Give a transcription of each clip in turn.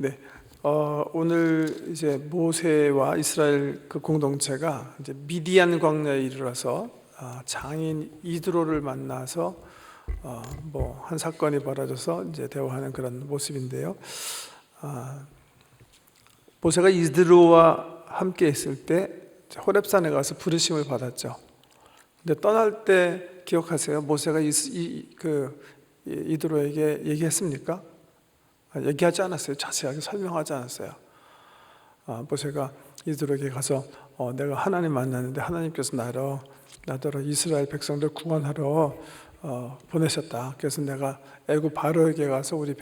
네, 오늘 이제 모세와 이스라엘 그 공동체가 이제 미디안 광야에 이르러서 장인 이드로를 만나서 뭐 한 사건이 벌어져서 이제 대화하는 그런 모습인데요. 모세가 이드로와 함께 있을 때 호렙산에 가서 부르심을 받았죠. 근데 떠날 때 기억하세요? 모세가 이드로에게 얘기했습니까? 얘기하지 않았어요. 자세하게 설명하지 않았어요. 모세가 이드로에게 가서 내가 하나님 만났는데 하나님께서 나더러 이스라엘 백성들 구원하러 보내셨다. 그래서 내가 애굽 바로에게 가서 우리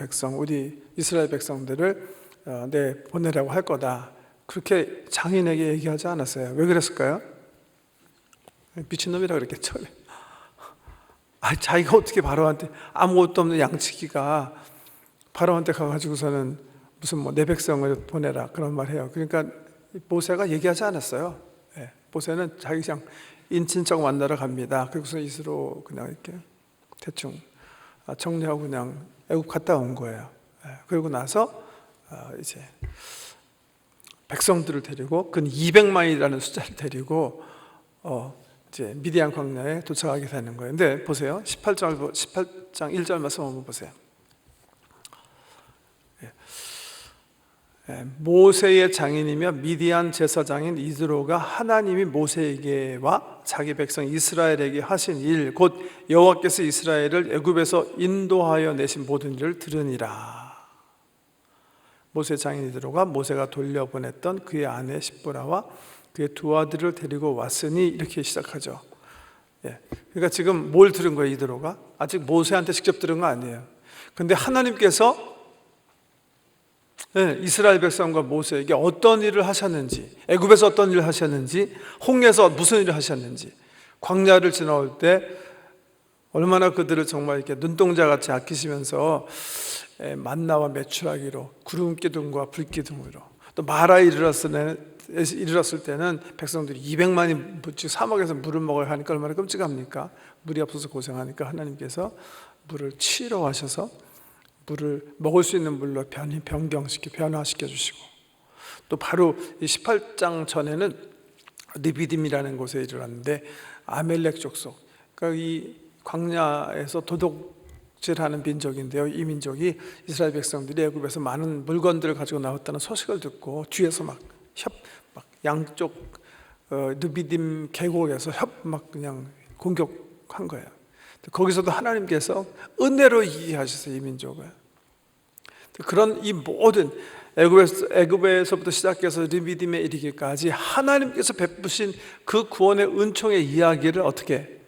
이스라엘 백성들을 보내라고 할 거다. 그렇게 장인에게 얘기하지 않았어요. 왜 그랬을까요? 미친놈이라 그랬겠죠. 자기가 어떻게 바로한테 아무것도 없는 양치기가 바로한테 가가지고서는 무슨 내 백성을 보내라 그런 말 해요. 그러니까 모세가 얘기하지 않았어요. 모세는 자기 그냥 인친척 만나러 갑니다. 그리고서 이스로 그냥 이렇게 대충 정리하고 그냥 애굽 갔다 온 거예요. 그리고 나서 이제 백성들을 데리고 근 200만이라는 숫자를 데리고 이제 미디안 광야에 도착하게 되는 거예요. 근데 보세요. 18장 1절 말씀 한번 보세요. 모세의 장인이며 미디안 제사장인 이드로가 하나님이 모세에게와 자기 백성 이스라엘에게 하신 일 곧 여호와께서 이스라엘을 애굽에서 인도하여 내신 모든 일을 들으니라. 모세 장인 이드로가 모세가 돌려보냈던 그의 아내 십보라와 그의 두 아들을 데리고 왔으니 이렇게 시작하죠. 그러니까 지금 뭘 들은 거예요? 이드로가 아직 모세한테 직접 들은 거 아니에요. 근데 하나님께서 이스라엘 백성과 모세에게 어떤 일을 하셨는지, 애굽에서 어떤 일을 하셨는지, 홍해에서 무슨 일을 하셨는지, 광야를 지나올 때 얼마나 그들을 정말 이렇게 눈동자같이 아끼시면서 만나와 메추라기로 구름 기둥과 불 기둥으로 또 마라에 이르렀을 때는 백성들이 200만이 사막에서 물을 먹어야 하니까 얼마나 끔찍합니까? 물이 없어서 고생하니까 하나님께서 물을 치러 하셔서 물을 먹을 수 있는 물로 변화시켜 주시고, 또 바로 이 18장 전에는 느비딤이라는 곳에 이르렀는데 아멜렉 족속, 그러니까 이 광야에서 도둑질하는 민족인데요. 이 민족이 이스라엘 백성들이 애굽에서 많은 물건들을 가지고 나왔다는 소식을 듣고 뒤에서 막 양쪽 느비딤 계곡에서 그냥 공격한 거예요. 거기서도 하나님께서 은혜로 이기게 하셨어요, 이 민족을. 그런 이 모든 애굽에서부터 시작해서 느비딤에 이르기까지 하나님께서 베푸신 그 구원의 은총의 이야기를 어떻게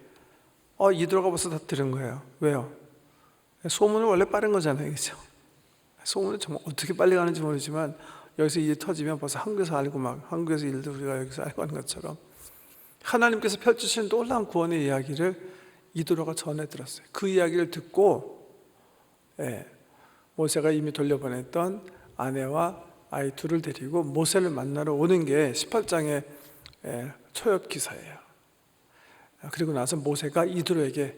이드로가 벌써 다 들은 거예요. 왜요? 소문은 원래 빠른 거잖아요, 그렇죠? 소문은 정말 어떻게 빨리 가는지 모르지만 여기서 일이 터지면 벌써 한국에서 알고 한국에서 일도 우리가 여기서 알고 하는 것처럼 하나님께서 펼치신 놀라운 구원의 이야기를 이드로가 전해 들었어요. 그 이야기를 듣고 모세가 이미 돌려보냈던 아내와 아이 둘을 데리고 모세를 만나러 오는 게 18장의 초엽 기사예요. 그리고 나서 모세가 이드로에게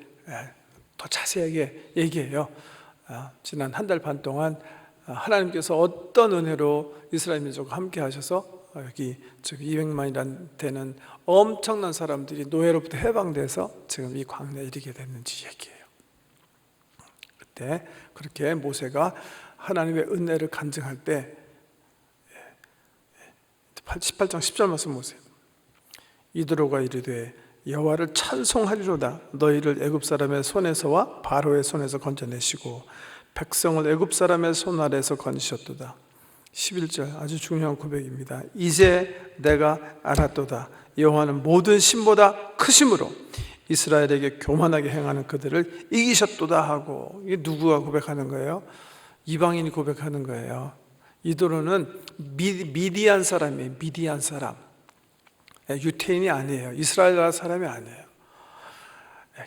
더 자세하게 얘기해요. 지난 한 달 반 동안 하나님께서 어떤 은혜로 이스라엘 민족과 함께 하셔서 여기 200만이란 되는 엄청난 사람들이 노예로부터 해방돼서 지금 이 광야에 이르게 됐는지 얘기해요. 그때 그렇게 모세가 하나님의 은혜를 간증할 때 18장 10절 말씀 보세요. 이드로가 이르되 여호와를 찬송하리로다. 너희를 애굽 사람의 손에서와 바로의 손에서 건져내시고 백성을 애굽 사람의 손 아래에서 건지셨도다. 11절 아주 중요한 고백입니다. 이제 내가 알았도다. 여호와는 모든 신보다 크심으로 이스라엘에게 교만하게 행하는 그들을 이기셨도다 하고, 이게 누구가 고백하는 거예요? 이방인이 고백하는 거예요. 이드로는 미디안 사람이에요. 미디안 사람. 유태인이 아니에요. 이스라엘 나라 사람이 아니에요.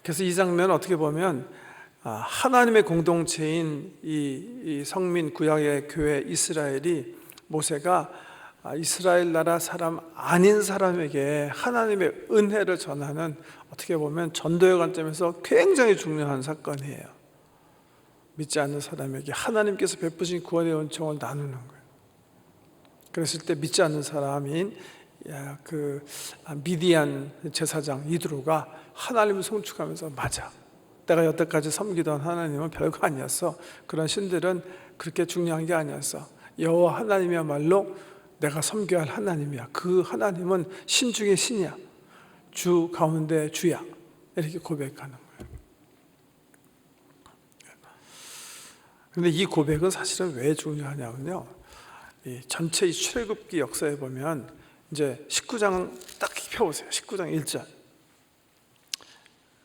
그래서 이 장면은 어떻게 보면 하나님의 공동체인 이 성민 구약의 교회 이스라엘이 모세가 이스라엘 나라 사람 아닌 사람에게 하나님의 은혜를 전하는, 어떻게 보면 전도의 관점에서 굉장히 중요한 사건이에요. 믿지 않는 사람에게 하나님께서 베푸신 구원의 은총을 나누는 거예요. 그랬을 때 믿지 않는 사람인 미디안 제사장 이드로가 하나님을 송축하면서 맞아, 내가 여태까지 섬기던 하나님은 별거 아니었어. 그런 신들은 그렇게 중요한 게 아니었어. 여호와 하나님이야말로 내가 섬겨야 할 하나님이야. 그 하나님은 신 중에 신이야. 주 가운데 주야. 이렇게 고백하는 거예요. 근데 이 고백은 사실은 왜 중요하냐면요, 이 전체 이 출애굽기 역사에 보면 이제 19장 딱 펴보세요. 19장 1절.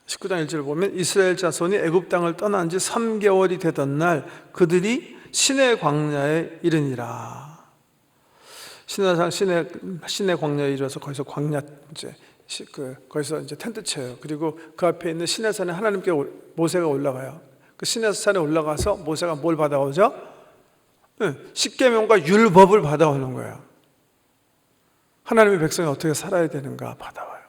19장 1절을 보면 이스라엘 자손이 애굽 땅을 떠난 지 3개월이 되던 날 그들이 시내 광야에 이르니라. 시내 광야에 이르러서 거기서 거기서 이제 텐트 쳐요. 그리고 그 앞에 있는 시내산에 하나님께 모세가 올라가요. 그 시내산에 올라가서 모세가 뭘 받아오죠? 십계명과 율법을 받아오는 거예요. 하나님의 백성이 어떻게 살아야 되는가 받아와요.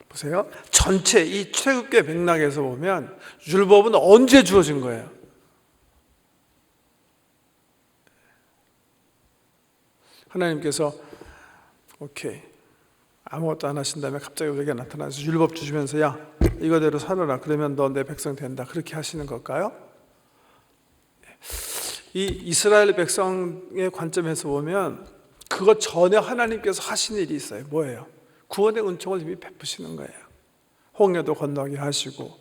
보세요. 전체 이 출애굽기의 맥락에서 보면 율법은 언제 주어진 거예요? 하나님께서 오케이, 아무것도 안 하신 다음에 갑자기 우리에게 나타나서 율법 주시면서 야, 이거대로 살아라. 그러면 너 내 백성 된다. 그렇게 하시는 걸까요? 이 이스라엘 백성의 관점에서 보면 그것 전에 하나님께서 하신 일이 있어요. 뭐예요? 구원의 은총을 이미 베푸시는 거예요. 홍해도 건너게 하시고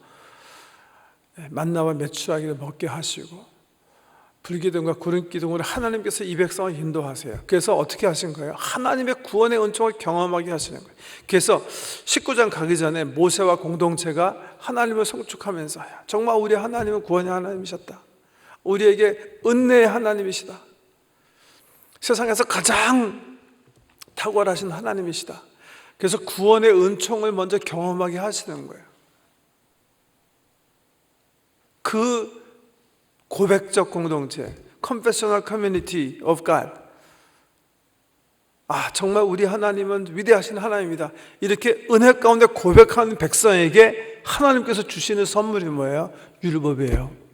만나와 메추라기를 먹게 하시고 불기둥과 구름기둥으로 하나님께서 이 백성을 인도하세요. 그래서 어떻게 하신 거예요? 하나님의 구원의 은총을 경험하게 하시는 거예요. 그래서 19장 가기 전에 모세와 공동체가 하나님을 송축하면서 정말 우리 하나님은 구원의 하나님이셨다. 우리에게 은혜의 하나님이시다. 세상에서 가장 탁월하신 하나님이시다. 그래서 구원의 은총을 먼저 경험하게 하시는 거예요. 그 고백적 공동체, Confessional Community of God. 정말 우리 하나님은 위대하신 하나님이다. 이렇게 은혜 가운데 고백하는 백성에게 하나님께서 주시는 선물이 뭐예요? 율법이에요.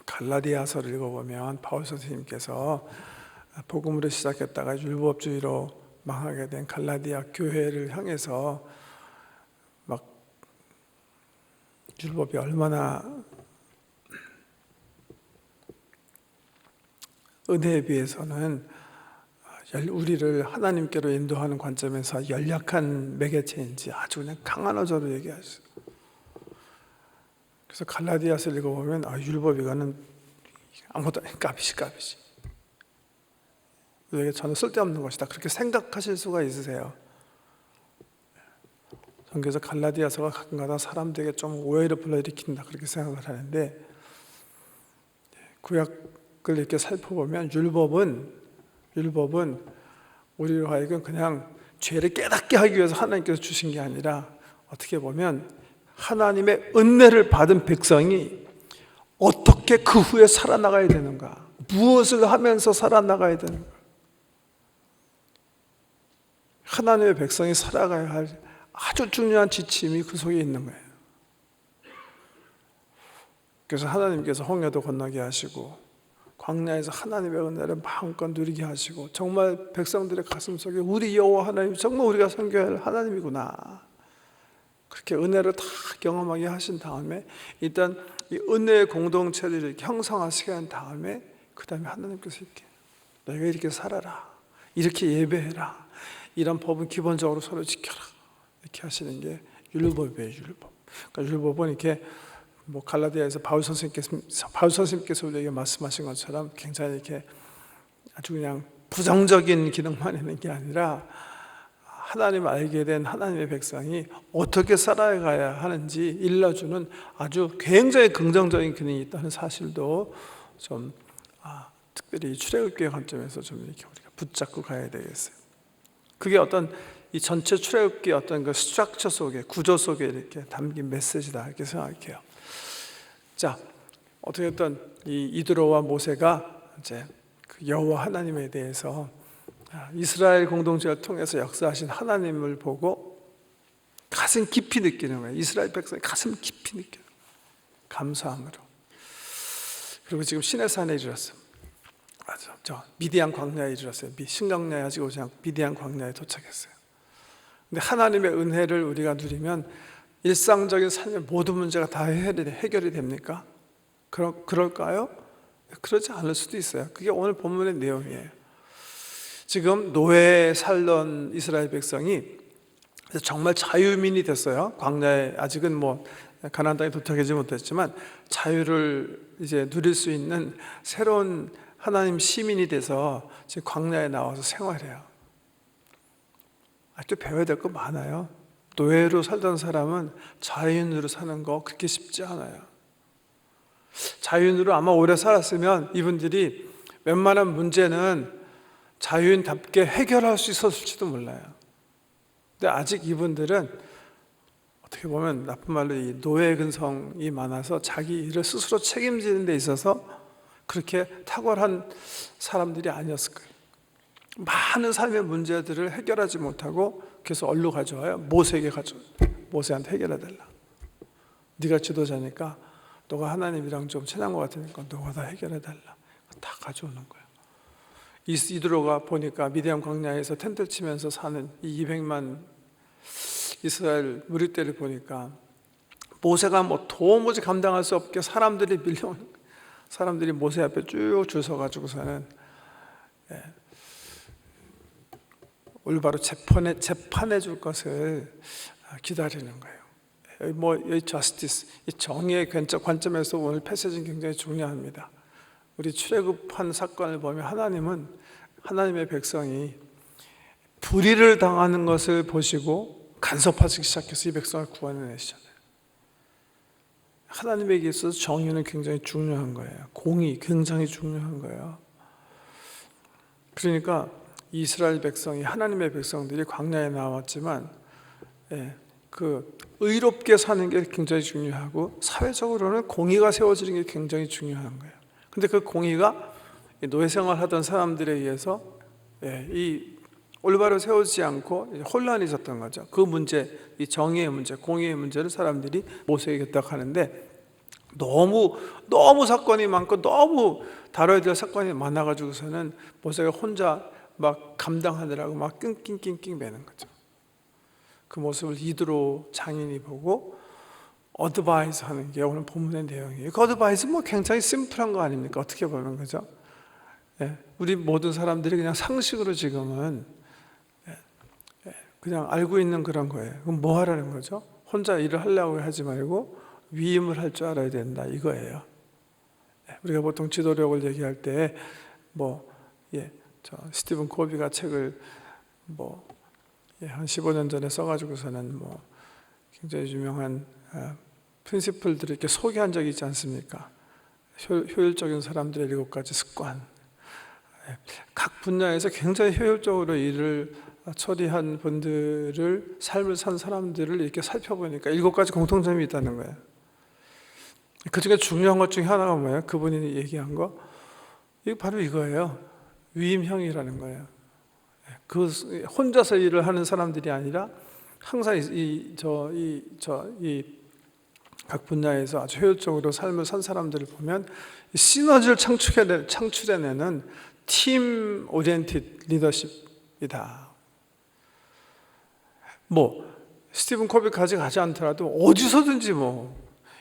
갈라디아서를 읽어보면 바울 선생님께서 복음으로 시작했다가 율법주의로 망하게 된 갈라디아 교회를 향해서 막 율법이 얼마나 은혜에 비해서는 우리를 하나님께로 인도하는 관점에서 연약한 매개체인지 아주 그냥 강한 어조로 얘기하셨어요. 그래서 갈라디아서를 읽어보면 율법 이거는 아무것도 아닌 까비시. 우리에게 전혀 쓸데없는 것이다. 그렇게 생각하실 수가 있으세요. 그래서 갈라디아서가 가끔가다 사람들에게 좀 오해를 불러일으킨다 그렇게 생각을 하는데, 구약을 이렇게 살펴보면 율법은 우리로 하여금 그냥 죄를 깨닫게 하기 위해서 하나님께서 주신 게 아니라 어떻게 보면 하나님의 은혜를 받은 백성이 어떻게 그 후에 살아나가야 되는가, 무엇을 하면서 살아나가야 되는가, 하나님의 백성이 살아가야 할 아주 중요한 지침이 그 속에 있는 거예요. 그래서 하나님께서 홍해도 건너게 하시고 광야에서 하나님의 은혜를 마음껏 누리게 하시고 정말 백성들의 가슴 속에 우리 여호와 하나님 정말 우리가 섬겨야 할 하나님이구나, 그렇게 은혜를 다 경험하게 하신 다음에 일단 이 은혜의 공동체를 이렇게 형성하시게 한 다음에 그 다음에 하나님께서 이렇게 너희가 이렇게 살아라, 이렇게 예배해라, 이런 법은 기본적으로 서로 지켜라, 이렇게 하시는 게 율법이에요. 율법. 그러니까 율법은 이렇게 갈라디아에서 바울 선생님께서 우리에게 말씀하신 것처럼 굉장히 이렇게 아주 그냥 부정적인 기능만 있는 게 아니라 하나님을 알게 된 하나님의 백성이 어떻게 살아가야 하는지 일러주는 아주 굉장히 긍정적인 기능이 있다는 사실도 좀 특별히 출애굽기의 관점에서 좀 이렇게 우리가 붙잡고 가야 되겠어요. 그게 어떤 이 전체 출애굽기 어떤 그 스트럭처 속에, 구조 속에 이렇게 담긴 메시지다 이렇게 생각해요. 자, 어떻게든 이 이드로와 모세가 이제 그 여호와 하나님에 대해서 이스라엘 공동체를 통해서 역사하신 하나님을 보고 가슴 깊이 느끼는 거예요. 이스라엘 백성이 가슴 깊이 느껴요. 감사함으로. 그리고 지금 시내산에 이르렀어요. 맞아, 저 미디안 광야에 이르렀어요. 신광야에 아직 오지 않고 미디안 광야에 도착했어요. 근데 하나님의 은혜를 우리가 누리면 일상적인 삶의 모든 문제가 다 해결이 됩니까? 그럴까요? 그러지 않을 수도 있어요. 그게 오늘 본문의 내용이에요. 지금 노예에 살던 이스라엘 백성이 정말 자유민이 됐어요. 광야에 아직은 뭐 가나안 땅에 도착하지 못했지만 자유를 이제 누릴 수 있는 새로운 하나님 시민이 돼서 지금 광야에 나와서 생활해요. 아직도 배워야 될 거 많아요. 노예로 살던 사람은 자유인으로 사는 거 그렇게 쉽지 않아요. 자유인으로 아마 오래 살았으면 이분들이 웬만한 문제는 자유인답게 해결할 수 있었을지도 몰라요. 근데 아직 이분들은 어떻게 보면 나쁜 말로 이 노예 근성이 많아서 자기 일을 스스로 책임지는 데 있어서 그렇게 탁월한 사람들이 아니었을 거예요. 많은 삶의 문제들을 해결하지 못하고 계속 얼로 가져와요. 모세에게 가져와요. 모세한테 해결해달라. 네가 지도자니까 너가 하나님이랑 좀 친한 것 같으니까 너가 다 해결해달라. 다 가져오는 거예요. 이드로가 보니까 미디안 광야에서 텐트 치면서 사는 이 200만 이스라엘 무리떼를 보니까 모세가 뭐 도무지 감당할 수 없게 사람들이 밀려오는 거예요. 사람들이 모세 앞에 쭉 줄 서가지고서는 올바로 재판해 줄 것을 기다리는 거예요. 뭐 이 저스티스, 이 정의의 관점에서 오늘 패시지는 굉장히 중요합니다. 우리 출애굽한 사건을 보면 하나님의 백성이 불의를 당하는 것을 보시고 간섭하기 시작해서 이 백성을 구원해내시잖아요. 하나님에게 있어서 정의는 굉장히 중요한 거예요. 공의 굉장히 중요한 거예요. 그러니까 이스라엘 백성이, 하나님의 백성들이 광야에 나왔지만 그 의롭게 사는 게 굉장히 중요하고 사회적으로는 공의가 세워지는 게 굉장히 중요한 거예요. 근데 그 공의가 노예 생활하던 사람들에 의해서 이 올바로 세우지 않고 혼란이 있었던 거죠. 그 문제, 이 정의의 문제, 공의의 문제를 사람들이 모세에게 딱 하는데 너무 사건이 많고 너무 다뤄야 될 사건이 많아가지고서는 모세가 혼자 막 감당하느라고 막 낑낑낑낑 매는 거죠. 그 모습을 이드로 장인이 보고 어드바이스 하는 게 오늘 본문의 내용이에요. 그 어드바이스 뭐 굉장히 심플한 거 아닙니까? 어떻게 보면 그죠? 우리 모든 사람들이 그냥 상식으로 지금은 그냥 알고 있는 그런 거예요. 그럼 뭐 하라는 거죠? 혼자 일을 하려고 하지 말고 위임을 할 줄 알아야 된다 이거예요. 우리가 보통 지도력을 얘기할 때 스티븐 코비가 책을 한 15년 전에 써가지고서는 굉장히 유명한 프린시플들을 이렇게 소개한 적이 있지 않습니까? 효율적인 사람들의 7가지 습관. 각 분야에서 굉장히 효율적으로 일을 처리한 분들을 삶을 산 사람들을 이렇게 살펴보니까 7가지 공통점이 있다는 거예요. 그 중에 중요한 것 중에 하나가 뭐예요? 그분이 얘기한 거, 이거 바로 이거예요. 위임형이라는 거예요. 그 혼자서 일을 하는 사람들이 아니라 항상 각 분야에서 아주 효율적으로 삶을 산 사람들을 보면 시너지를 창출해내는 팀 오리엔티드 리더십이다. 스티븐 코비까지 가지 않더라도 어디서든지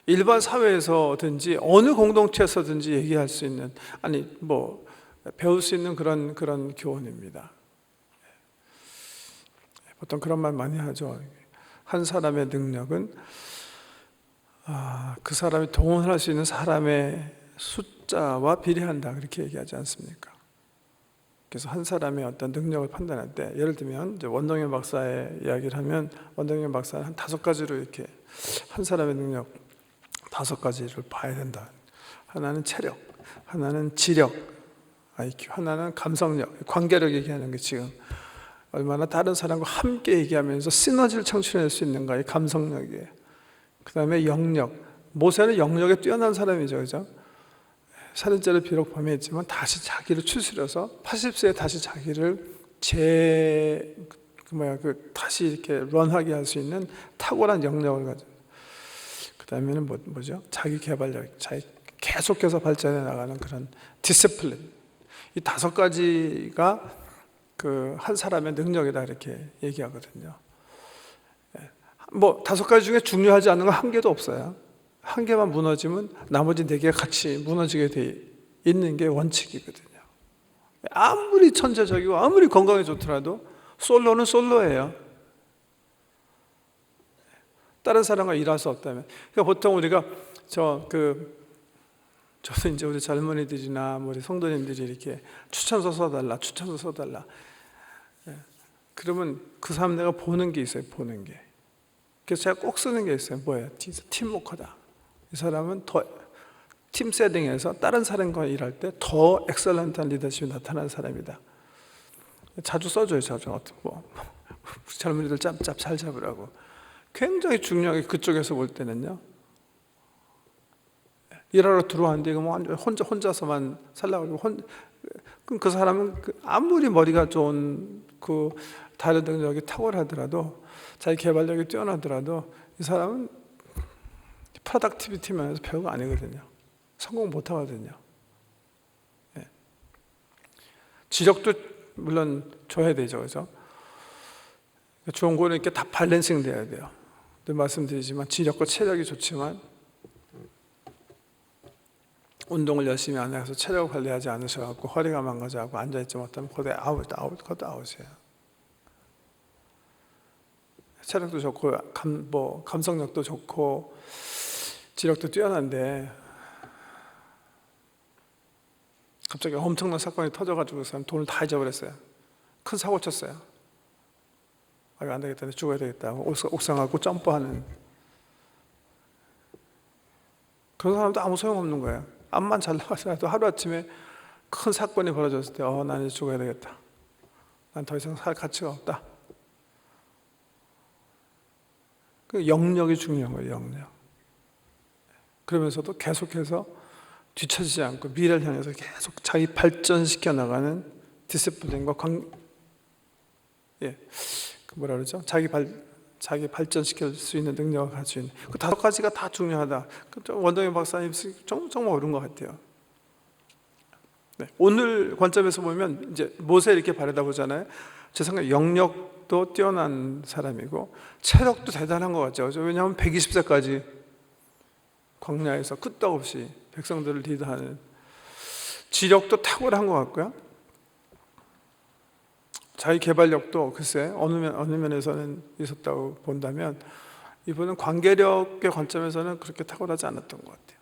일반 사회에서든지 어느 공동체에서든지 얘기할 수 있는 배울 수 있는 그런 교훈입니다. 보통 그런 말 많이 하죠. 한 사람의 능력은 그 사람이 동원할 수 있는 사람의 숫자와 비례한다 그렇게 얘기하지 않습니까? 그래서 한 사람의 어떤 능력을 판단할 때 예를 들면 이제 원동현 박사의 이야기를 하면 원동현 박사는 한 5가지로 이렇게 한 사람의 능력 5가지를 봐야 된다. 하나는 체력, 하나는 지력, IQ, 하나는 감성력, 관계력 얘기하는 게 지금 얼마나 다른 사람과 함께 얘기하면서 시너지를 창출해낼 수 있는가 이 감성력이에요. 그 다음에 영역, 모세는 영역에 뛰어난 사람이죠, 그죠? 살인죄를 비록 범했지만 다시 자기를 추스려서 80세에 다시 자기를 다시 이렇게 런하게 할 수 있는 탁월한 영역을 가진. 그 그다음에는 뭐죠? 자기 개발력, 계속해서 발전해 나가는 그런 디시플린. 이 5가지가 그 한 사람의 능력이다 이렇게 얘기하거든요. 뭐 5가지 중에 중요하지 않은 건 한 개도 없어요. 한 개만 무너지면 나머지 4개가 같이 무너지게 돼 있는 게 원칙이거든요. 아무리 천재적이고 아무리 건강에 좋더라도 솔로는 솔로예요. 다른 사람과 일할 수 없다면. 그러니까 보통 우리가 저는 이제 우리 젊은이들이나 우리 성도님들이 이렇게 추천서 써달라, 추천서 써달라. 그러면 그 사람 내가 보는 게 있어요, 보는 게. 그래서 제가 꼭 쓰는 게 있어요. 뭐예요? 팀워커다. 이 사람은 더 팀 세팅에서 다른 사람과 일할 때 더 엑셀런트한 리더십이 나타나는 사람이다. 자주 써줘요, 자주. 젊은이들 짭짭 잘 잡으라고. 굉장히 중요하게 그쪽에서 볼 때는요. 일하러 들어왔는데 이거 뭐 혼자서만 살라고 그럼 그 사람은 아무리 머리가 좋은 그 다른 능력이 탁월하더라도 자기 개발력이 뛰어나더라도 이 사람은 프로덕티비티 면에서 별거 아니거든요. 성공 못 하거든요. 지력도 물론 줘야 되죠, 그죠? 좋은 거는 이렇게 다 밸런싱 돼야 돼요. 늘 말씀드리지만 지력과 체력이 좋지만 운동을 열심히 안 해서 체력을 관리하지 않으셔갖고 허리가 망가져갖고 앉아있지 못하면 그것도 아웃이에요. 체력도 좋고 감성력도 좋고 지력도 뛰어난데 갑자기 엄청난 사건이 터져가지고 돈을 다 잊어버렸어요. 큰 사고 쳤어요. 이거 안 되겠다, 죽어야 되겠다. 옥상 갖고 점프하는 그런 사람도 아무 소용없는 거예요. 암만 잘 나가서라도 하루아침에 큰 사건이 벌어졌을 때 난 이제 죽어야 되겠다. 난 더 이상 살 가치가 없다. 그 영역이 중요한 거예요, 영역. 그러면서도 계속해서 뒤처지지 않고 미래를 향해서 계속 자기 발전시켜 나가는 디시플린과 뭐라 그러죠? 자기 발전시킬 수 있는 능력을 가지고 있는 그 5가지가 다 중요하다. 원동현 박사님 정말 옳은 것 같아요. 네. 오늘 관점에서 보면 이제 모세 이렇게 바라다 보잖아요. 제 생각에 영역도 뛰어난 사람이고 체력도 대단한 것 같죠. 왜냐하면 120세까지 광야에서 끄떡없이 백성들을 리드하는 지력도 탁월한 것 같고요. 자기 개발력도 글쎄 어느 면에서는 있었다고 본다면 이분은 관계력의 관점에서는 그렇게 탁월하지 않았던 것 같아요.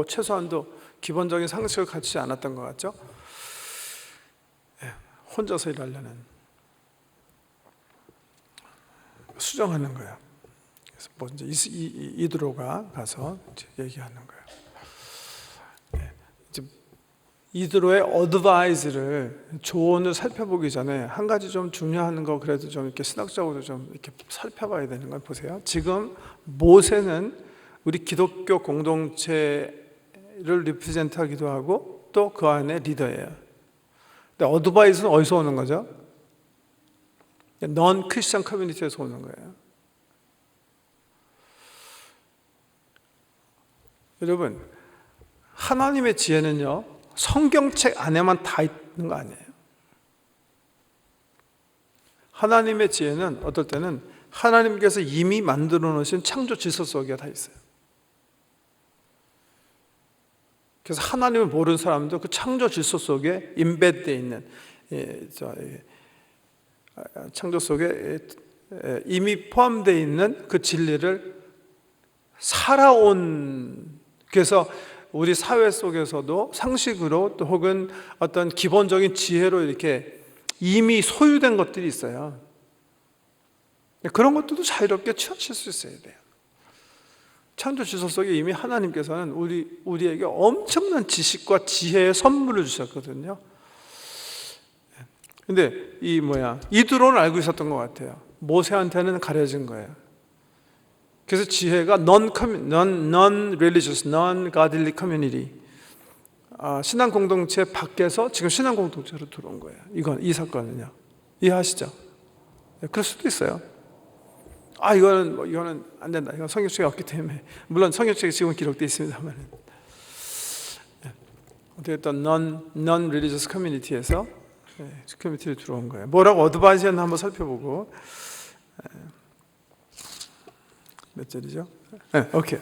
최소한도 기본적인 상식을 갖추지 않았던 것 같죠. 혼자서 일하려는 수정하는 거예요. 그래서 먼저 이드로가 가서 이제 얘기하는 거예요. 이드로의 어드바이즈를 조언을 살펴보기 전에 한 가지 좀 중요한 거 그래도 좀 이렇게 신학적으로 좀 이렇게 살펴봐야 되는 걸 보세요. 지금 모세는 우리 기독교 공동체를 리프레젠트하기도 하고 또 그 안에 리더예요. 근데 어드바이즈는 어디서 오는 거죠? 넌 크리스천 커뮤니티에서 오는 거예요. 여러분, 하나님의 지혜는요 성경책 안에만 다 있는 거 아니에요. 하나님의 지혜는 어떨 때는 하나님께서 이미 만들어 놓으신 창조 질서 속에 다 있어요. 그래서 하나님을 모르는 사람도 그 창조 질서 속에 임베드되어 있는 창조 속에 이미 포함되어 있는 그 진리를 살아온, 그래서 우리 사회 속에서도 상식으로 또 혹은 어떤 기본적인 지혜로 이렇게 이미 소유된 것들이 있어요. 그런 것들도 자유롭게 취하실 수 있어야 돼요. 창조 질서 속에 이미 하나님께서는 우리에게 엄청난 지식과 지혜의 선물을 주셨거든요. 근데 이드로는 알고 있었던 것 같아요. 모세한테는 가려진 거예요. 그래서 지혜가 non-religious, non-godly community, 신앙 공동체 밖에서 지금 신앙 공동체로 들어온 거예요. 이 사건은요. 이해하시죠? 그럴 수도 있어요. 이거는 안 된다. 이건 성경책에 없기 때문에. 물론 성경책에 지금 기록되어 있습니다만. 어쨌든 non-religious community에서 커뮤니티로 들어온 거예요. 뭐라고 어드바이스 했나 한번 살펴보고. 몇 절이죠? 네, 오케이.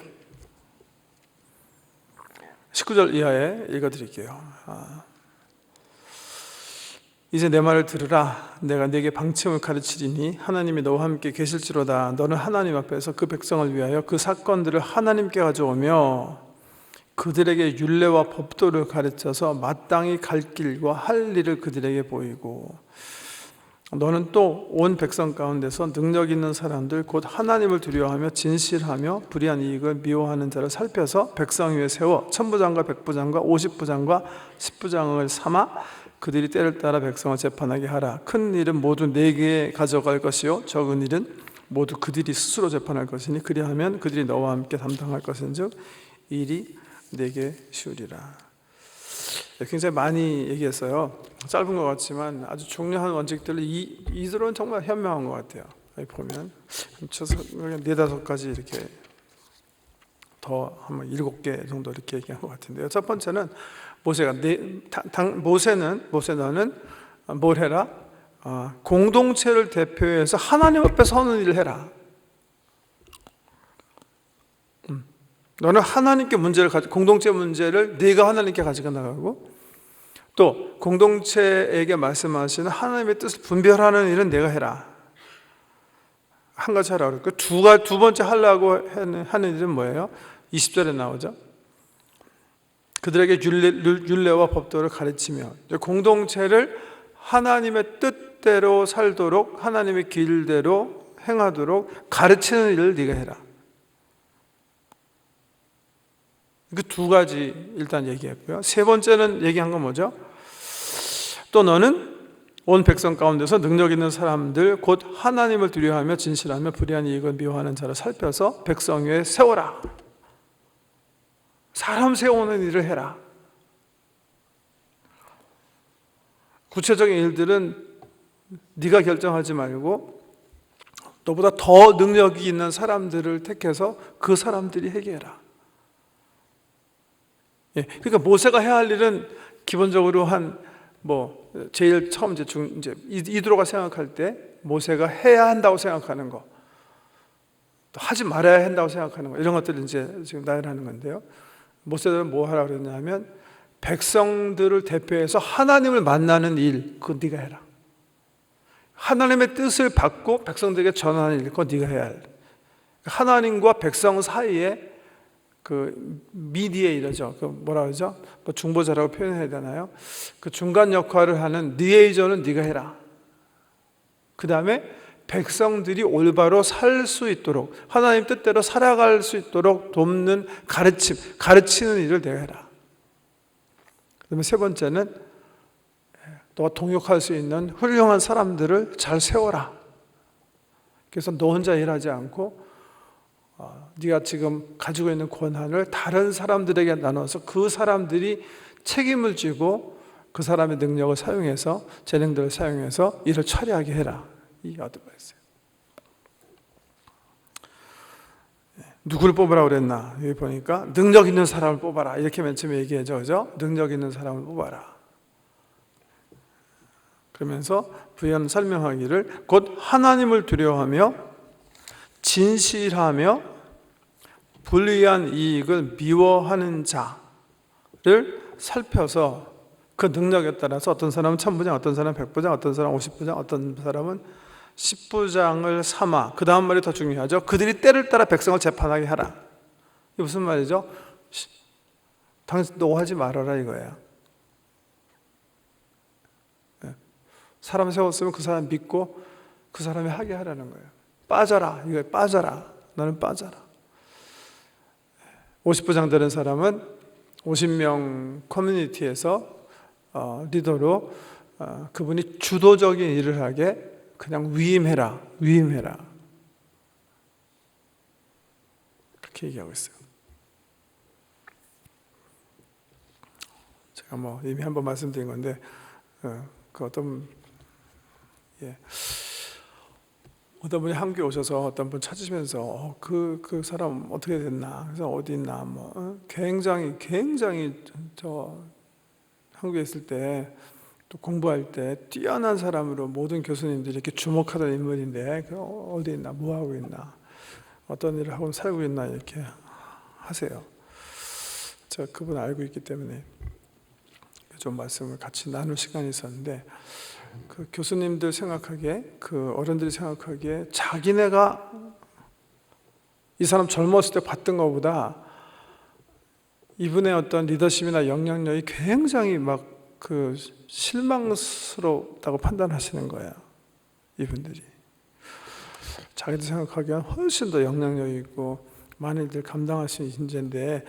19절 이하에 읽어드릴게요. 이제 내 말을 들으라. 내가 네게 방침을 가르치리니 하나님이 너와 함께 계실지로다. 너는 하나님 앞에서 그 백성을 위하여 그 사건들을 하나님께 가져오며 그들에게 율례와 법도를 가르쳐서 마땅히 갈 길과 할 일을 그들에게 보이고, 너는 또 온 백성 가운데서 능력 있는 사람들 곧 하나님을 두려워하며 진실하며 불의한 이익을 미워하는 자를 살펴서 백성 위에 세워 천부장과 백부장과 50부장과 10부장을 삼아 그들이 때를 따라 백성을 재판하게 하라. 큰 일은 모두 내게 가져갈 것이요 적은 일은 모두 그들이 스스로 재판할 것이니 그리하면 그들이 너와 함께 담당할 것인즉 일이 내게 쉬우리라. 굉장히 많이 얘기했어요. 짧은 것 같지만 아주 중요한 원칙들을 이들은 정말 현명한 것 같아요. 여기 보면 4-5가지 이렇게 더 한 7개 정도 이렇게 얘기한 것 같은데요. 첫 번째는 모세가 모세는 너는 뭘 해라? 공동체를 대표해서 하나님 앞에 서는 일을 해라. 너는 하나님께 공동체 문제를 네가 하나님께 가지고 나가고, 또 공동체에게 말씀하시는 하나님의 뜻을 분별하는 일은 내가 해라. 한 가지 하라고 그랬고, 두 번째 하려고 하는 일은 뭐예요? 20절에 나오죠. 그들에게 율례와 법도를 가르치며, 공동체를 하나님의 뜻대로 살도록 하나님의 길대로 행하도록 가르치는 일을 네가 해라. 그 2가지 일단 얘기했고요. 세 번째는 얘기한 건 뭐죠? 또 너는 온 백성 가운데서 능력 있는 사람들 곧 하나님을 두려워하며 진실하며 불의한 이익을 미워하는 자를 살펴서 백성 위에 세워라. 사람 세우는 일을 해라. 구체적인 일들은 네가 결정하지 말고 너보다 더 능력이 있는 사람들을 택해서 그 사람들이 해결해라. 그러니까 모세가 해야 할 일은 기본적으로 제일 처음 이제 이드로가 생각할 때 모세가 해야 한다고 생각하는 거, 또 하지 말아야 한다고 생각하는 거, 이런 것들을 이제 지금 나열하는 건데요. 모세는 뭐 하라고 그랬냐면 백성들을 대표해서 하나님을 만나는 일, 그거 네가 해라. 하나님의 뜻을 받고 백성들에게 전하는 일, 그거 네가 해야 할. 하나님과 백성 사이에 그 미디에이터죠. 그 뭐라 그러죠? 그 중보자라고 표현해야 되나요? 그 중간 역할을 하는 리에이저는 네가 해라. 그 다음에 백성들이 올바로 살 수 있도록 하나님 뜻대로 살아갈 수 있도록 돕는 가르치는 일을 내가 해라. 그다음에 세 번째는 너가 동역할 수 있는 훌륭한 사람들을 잘 세워라. 그래서 너 혼자 일하지 않고 네가 지금 가지고 있는 권한을 다른 사람들에게 나눠서 그 사람들이 책임을 지고 그 사람의 능력을 사용해서 재능들을 사용해서 일을 처리하게 해라. 이 어드바이스. 누구를 뽑으라고 그랬나? 여기 보니까 능력 있는 사람을 뽑아라. 이렇게 맨 처음에 얘기하죠. 그죠? 능력 있는 사람을 뽑아라. 그러면서 부연 설명하기를 곧 하나님을 두려워하며 진실하며 불의한 이익을 미워하는 자를 살펴서 그 능력에 따라서 어떤 사람은 1000부장, 어떤 사람은 100부장, 어떤 사람은 50부장, 어떤 사람은 10부장을 삼아. 그 다음 말이 더 중요하죠. 그들이 때를 따라 백성을 재판하게 하라. 이게 무슨 말이죠? 당신 너 하지 말아라 이거예요. 사람 세웠으면 그 사람 믿고 그 사람이 하게 하라는 거예요. 빠져라. 이거에 빠져라. 너는 빠져라. 50부장 되는 사람은 50명 커뮤니티에서 리더로 그분이 주도적인 일을 하게 그냥 위임해라. 그렇게 얘기하고 있어요. 제가 이미 한번 말씀드린 건데 그 어떤 어떤 분이 한국에 오셔서 어떤 분 찾으시면서 그 사람 어떻게 됐나, 그래서 어디 있나, 굉장히 저 한국에 있을 때 또 공부할 때 뛰어난 사람으로 모든 교수님들이 이렇게 주목하던 인물인데 어디 있나, 뭐 하고 있나, 어떤 일을 하고 살고 있나 이렇게 하세요. 제가 그분 알고 있기 때문에 좀 말씀을 같이 나눌 시간이 있었는데, 그 교수님들 생각하기에, 그 어른들이 생각하기에 자기네가 이 사람 젊었을 때 봤던 것보다 이분의 어떤 리더십이나 영향력이 굉장히 막 그 실망스럽다고 판단하시는 거예요. 이분들이 자기들 생각하기엔 훨씬 더 영향력이 있고 많은 일들 감당할 수 있는 인재인데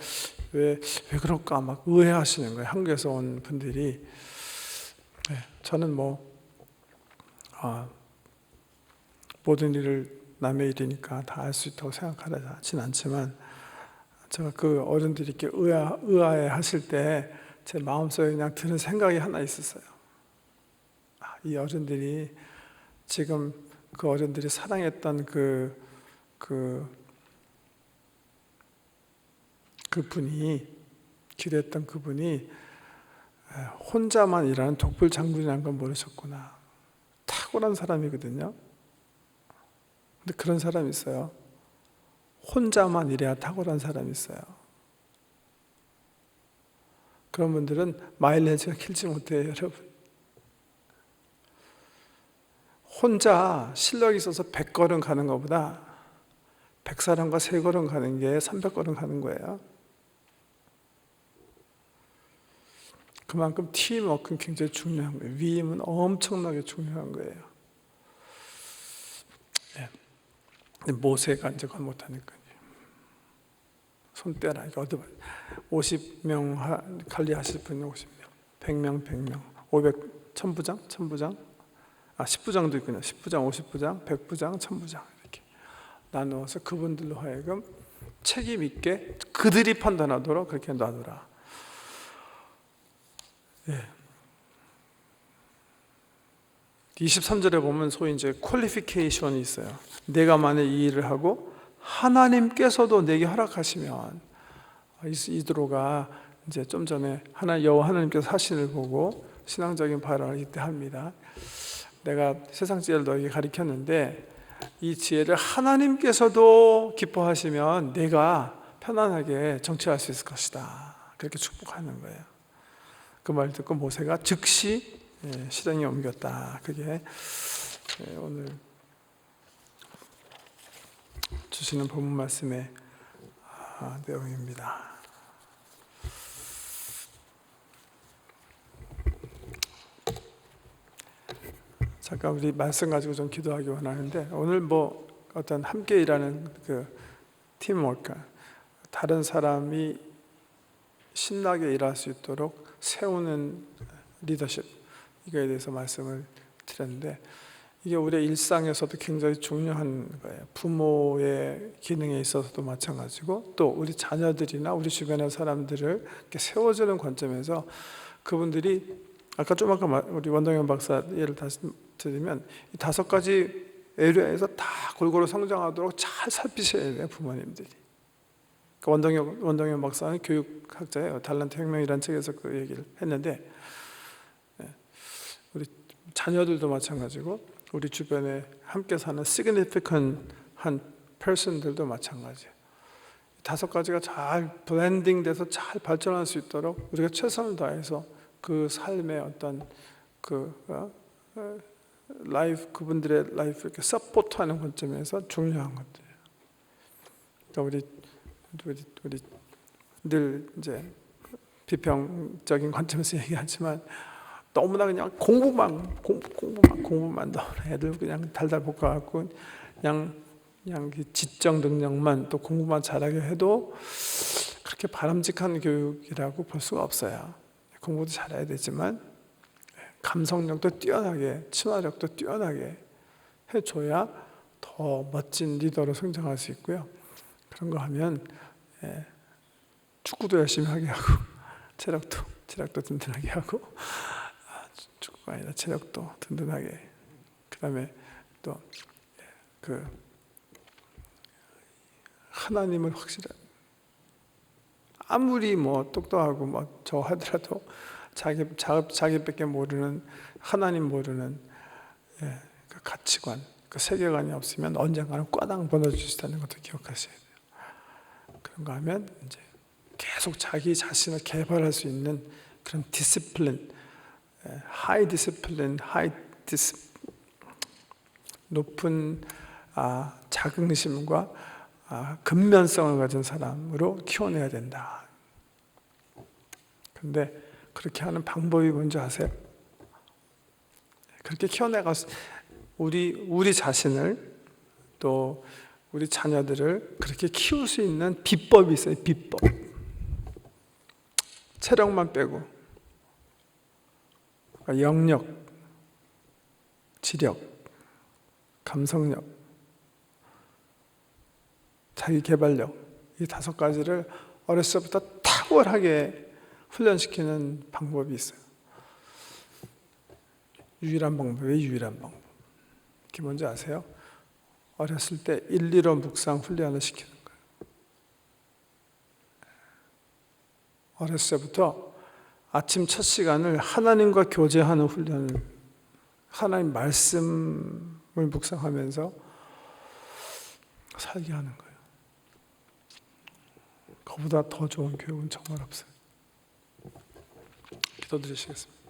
왜 그럴까 막 의아해하시는 거예요. 한국에서 온 분들이. 저는 모든 일을 남의 일이니까 다 알 수 있다고 생각하진 않지만, 제가 그 어른들이 이렇게 의아해 하실 때 제 마음속에 그냥 드는 생각이 하나 있었어요. 이 어른들이 지금 그 어른들이 사랑했던 그분이, 기도했던 그분이 혼자만 일하는 독불 장군이라는 걸 모르셨구나. 탁월한 사람이거든요. 근데 그런 사람이 있어요. 혼자만 일해야 탁월한 사람이 있어요. 그런 분들은 마일리지가 길지 못해요, 여러분. 혼자 실력이 있어서 100걸음 가는 것보다 100사람과 3걸음 가는 게 300걸음 가는 거예요. 그만큼 팀워크는 굉장히 중요한 거예요. 위임은 엄청나게 중요한 거예요. 모세가 이제 그걸 못하니까요. 손 떼라. 이거 어디 봐. 50명 관리하실 분이 50명, 100명, 100명, 500, 1000부장, 10부장도 있군요. 10부장, 50부장, 100부장, 1000부장 이렇게 나누어서 그분들로 하여금 책임 있게 그들이 판단하도록 그렇게 놔둬라. 23절에 보면 소위 이제 퀄리피케이션이 있어요. 내가 만약 이 일을 하고 하나님께서도 내게 허락하시면, 이드로가 이제 좀 전에 여호와 하나님께서 하신을 보고 신앙적인 발언을 이때 합니다. 내가 세상 지혜를 너에게 가르쳤는데 이 지혜를 하나님께서도 기뻐하시면 내가 편안하게 정치할 수 있을 것이다. 그렇게 축복하는 거예요. 그 말 듣고 모세가 즉시 실행에 옮겼다. 그게 오늘 주시는 본문 말씀의 내용입니다. 잠깐 우리 말씀 가지고 좀 기도하기 원하는데, 오늘 어떤 함께 일하는 그 팀워크, 다른 사람이 신나게 일할 수 있도록 세우는 리더십, 이거에 대해서 말씀을 드렸는데, 이게 우리의 일상에서도 굉장히 중요한 거예요. 부모의 기능에 있어서도 마찬가지고, 또 우리 자녀들이나 우리 주변의 사람들을 이렇게 세워주는 관점에서 그분들이, 아까 우리 원동현 박사 예를 다시 드리면, 이 5가지 에리아에서 다 골고루 성장하도록 잘 살피셔야 돼요, 부모님들이. 원동현 박사는 교육학자예요. 달란트 혁명이라는 책에서 그 얘기를 했는데, 우리 자녀들도 마찬가지고 우리 주변에 함께 사는 significant 한 person들도 마찬가지예요. 5가지가 잘 블렌딩돼서 잘 발전할 수 있도록 우리가 최선을 다해서 그 삶의 어떤 그분들의 라이프 이렇게 서포트하는 관점에서 중요한 것들이에요. 그러니까 우리 늘 이제 비평적인 관점에서 얘기하지만, 너무나 그냥 공부만 애들 그냥 달달 볶아갖고 그냥 지적 능력만 또 공부만 잘하게 해도 그렇게 바람직한 교육이라고 볼 수가 없어요. 공부도 잘해야 되지만 감성력도 뛰어나게, 친화력도 뛰어나게 해줘야 더 멋진 리더로 성장할 수 있고요. 그런 거 하면 축구도 열심히 하게 하고 체력도 든든하게 하고, 축구가 아니라 체력도 든든하게, 그 다음에 또 그 하나님을 확실히 아무리 뭐 똑똑하고 뭐 저 하더라도 자기밖에 모르는 하나님 모르는 그 가치관, 그 세계관이 없으면 언젠가는 꽈당 무너지시다는 것도 기억하셔야 돼요. 그런가 하면 이제 계속 자기 자신을 개발할 수 있는 그런 디시플린, 하이 디시플린, 높은 자긍심과 근면성을 가진 사람으로 키워내야 된다. 근데 그렇게 하는 방법이 뭔지 아세요? 그렇게 키워내가 우리 자신을 또 우리 자녀들을 그렇게 키울 수 있는 비법이 있어요. 비법. 체력만 빼고 그러니까 영역, 지력, 감성력, 자기 개발력, 이 5가지를 어렸을 때부터 탁월하게 훈련시키는 방법이 있어요. 유일한 방법이 유일한 방법. 그게 뭔지 아세요? 어렸을 때 1~2로 묵상 훈련을 시키는 거예요. 어렸을 때부터 아침 첫 시간을 하나님과 교제하는 훈련을, 하나님 말씀을 묵상하면서 살게 하는 거예요. 그보다 더 좋은 교육은 정말 없어요. 기도드리시겠습니다.